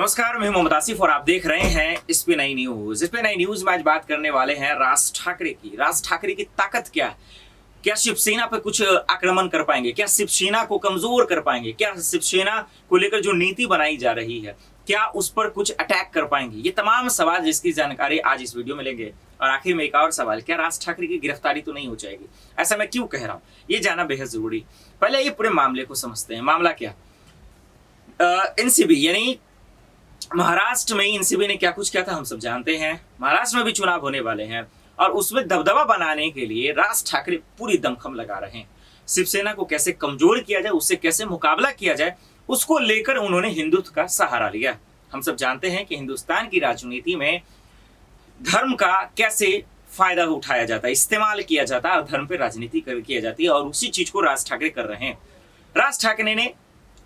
नमस्कार, मैं मोहम्मद आसिफ और आप देख रहे हैं इस पे नई न्यूज। इस पे नई न्यूज में आज बात करने वाले हैं राज ठाकरे की। राज ठाकरे की ताकत क्या है? क्या शिवसेना पर कुछ आक्रमण कर पाएंगे? क्या शिवसेना को कमजोर कर पाएंगे? क्या शिवसेना को लेकर जो नीति बनाई जा रही है, क्या उस पर कुछ अटैक कर पाएंगे? ये तमाम सवाल जिसकी जानकारी आज इस वीडियो में लेंगे। और आखिर में एक और सवाल, क्या राज ठाकरे की गिरफ्तारी तो नहीं हो जाएगी? ऐसा मैं क्यों कह रहा हूं, ये जानना बेहद जरूरी। पहले ये पूरे मामले को समझते हैं। मामला क्या? एनसीबी यानी महाराष्ट्र में एनसीबी ने क्या कुछ किया था हम सब जानते हैं। महाराष्ट्र में भी चुनाव होने वाले हैं और उसमें दबदबा बनाने के लिए राज ठाकरे पूरी दमखम लगा रहे हैं। शिवसेना को कैसे कमजोर किया जाए, उससे कैसे मुकाबला किया जाए, उसको लेकर उन्होंने हिंदुत्व का सहारा लिया। हम सब जानते हैं कि हिंदुस्तान की राजनीति में धर्म का कैसे फायदा उठाया जाता है, इस्तेमाल किया जाता है और धर्म पे राजनीति किया जाती है, और उसी चीज को राज ठाकरे कर रहे हैं। राज ठाकरे ने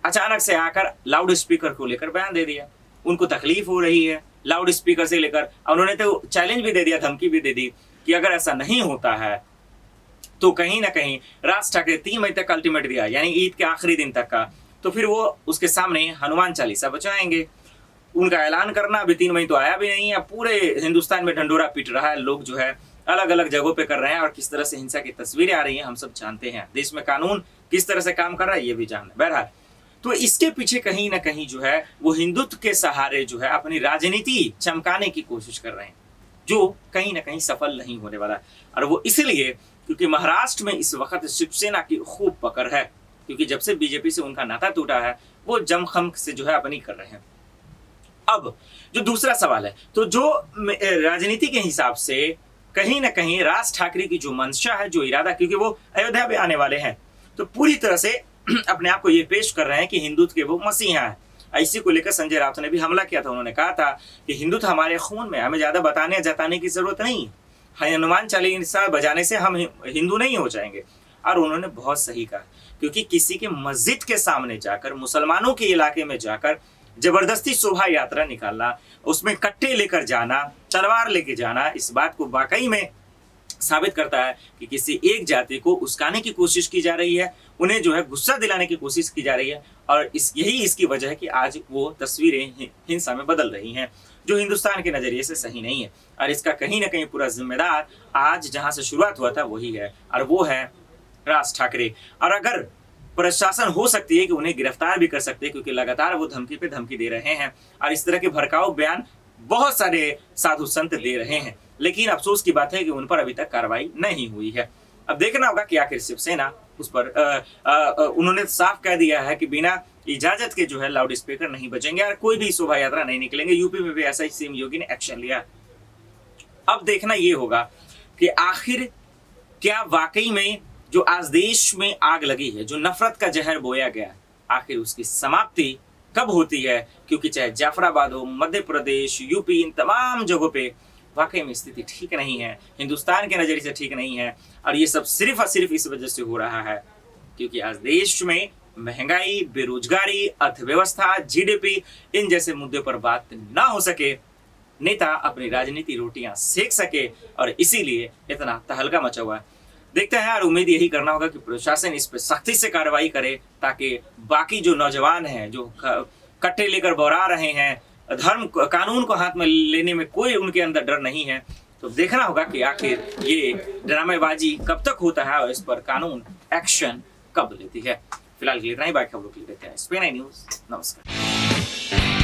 अचानक से आकर लाउड स्पीकर को लेकर बयान दे दिया। उनको तकलीफ हो रही है लाउड स्पीकर से लेकर, उन्होंने तो चैलेंज भी दे दिया, धमकी भी दे दी कि अगर ऐसा नहीं होता है तो कहीं ना कहीं राज ठाकरे 3 मई तक अल्टीमेट दिया, यानी ईद के आखिरी दिन तक का, तो फिर वो उसके सामने हनुमान चालीसा बचाएंगे। उनका ऐलान करना अभी 3 मई तो आया भी नहीं है। पूरे हिंदुस्तान में ढंडोरा पीट रहा है, लोग जो है अलग अलग जगहों पे कर रहे हैं और किस तरह से हिंसा की तस्वीरें आ रही हैं हम सब जानते हैं। देश में कानून किस तरह से काम कर रहा है ये भी जानना। बहरहाल, तो इसके पीछे कहीं ना कहीं जो है वो हिंदुत्व के सहारे जो है अपनी राजनीति चमकाने की कोशिश कर रहे हैं, जो कहीं ना कहीं सफल नहीं होने वाला है। और वो इसलिए क्योंकि महाराष्ट्र में इस वक्त शिवसेना की खूब पकड़ है, क्योंकि जब से बीजेपी से उनका नाता टूटा है वो जमखम से जो है अपनी कर रहे हैं। अब जो दूसरा सवाल है, तो जो राजनीति के हिसाब से कहीं ना कहीं राज ठाकरे की जो मंशा है, जो इरादा, क्योंकि वो अयोध्या में आने वाले हैं, तो पूरी तरह से अपने आप को ये पेश कर रहे हैं कि हिंदुत्व के वो मसीहा हैं। इसी को लेकर संजय राउत ने भी हमला किया था। उन्होंने कहा था कि हिंदुत्व हमारे खून में, हमें ज्यादा बताने जताने की जरूरत नहीं है, हनुमान चालीसा बजाने से हम हिंदू नहीं हो जाएंगे। और उन्होंने बहुत सही कहा, क्योंकि किसी के मस्जिद के सामने जाकर, मुसलमानों के इलाके में जाकर जबरदस्ती शोभा यात्रा निकालना, उसमें कट्टे लेकर जाना, तलवार लेके जाना, इस बात को वाकई में साबित करता है कि किसी एक जाति को उस्काने की कोशिश की जा रही है, उन्हें जो है गुस्सा दिलाने की कोशिश की जा रही है। और यही इसकी वजह है कि आज वो तस्वीरें हिंसा में बदल रही हैं, जो हिंदुस्तान के नजरिए से सही नहीं है। और इसका कहीं ना कहीं पूरा जिम्मेदार आज जहां से शुरुआत हुआ था वही है, और वो है राज ठाकरे। और अगर प्रशासन हो सकती है कि उन्हें गिरफ्तार भी कर सकते हैं, क्योंकि लगातार वो धमकी पे धमकी दे रहे हैं और इस तरह के भड़काऊ बयान बहुत सारे साधु संत दे रहे हैं। लेकिन अफसोस की बात है कि उन पर अभी तक कार्रवाई नहीं हुई है। अब देखना होगा कि आखिर शिवसेना उस पर उन्होंने साफ कह दिया है कि बिना इजाजत के जो है लाउड स्पीकर नहीं बजेंगे और कोई भी शोभा यात्रा नहीं निकलेंगे। यूपी में भी ऐसा ही सीएम योगी ने एक्शन लिया। अब देखना ये होगा कि आखिर क्या वाकई में जो आज देश में आग लगी है, जो नफरत का जहर बोया गया, आखिर उसकी समाप्ति कब होती है? क्योंकि चाहे जाफराबाद हो, मध्य प्रदेश, यूपी, इन तमाम जगहों पे वाकई में स्थिति ठीक नहीं है, हिंदुस्तान के नजरिए से ठीक नहीं है। और ये सब सिर्फ और सिर्फ इस वजह से हो रहा है क्योंकि आज देश में महंगाई, बेरोजगारी, अर्थव्यवस्था, जीडीपी, इन जैसे मुद्दे पर बात ना हो सके, नेता अपनी राजनीति रोटियां सेक सके, और इसीलिए इतना तहलका मचा हुआ है। देखते हैं, और उम्मीद यही करना होगा कि प्रशासन इस पर सख्ती से कार्रवाई करे, ताकि बाकी जो नौजवान हैं, जो कट्टे लेकर बौरा रहे हैं, धर्म कानून को हाथ में लेने में कोई उनके अंदर डर नहीं है, तो देखना होगा कि आखिर ये ड्रामेबाजी कब तक होता है और इस पर कानून एक्शन कब लेती है। फिलहाल के लिए इतना ही, बाकी खबरों के लिए देखते हैं इस पे नई न्यूज। नमस्कार।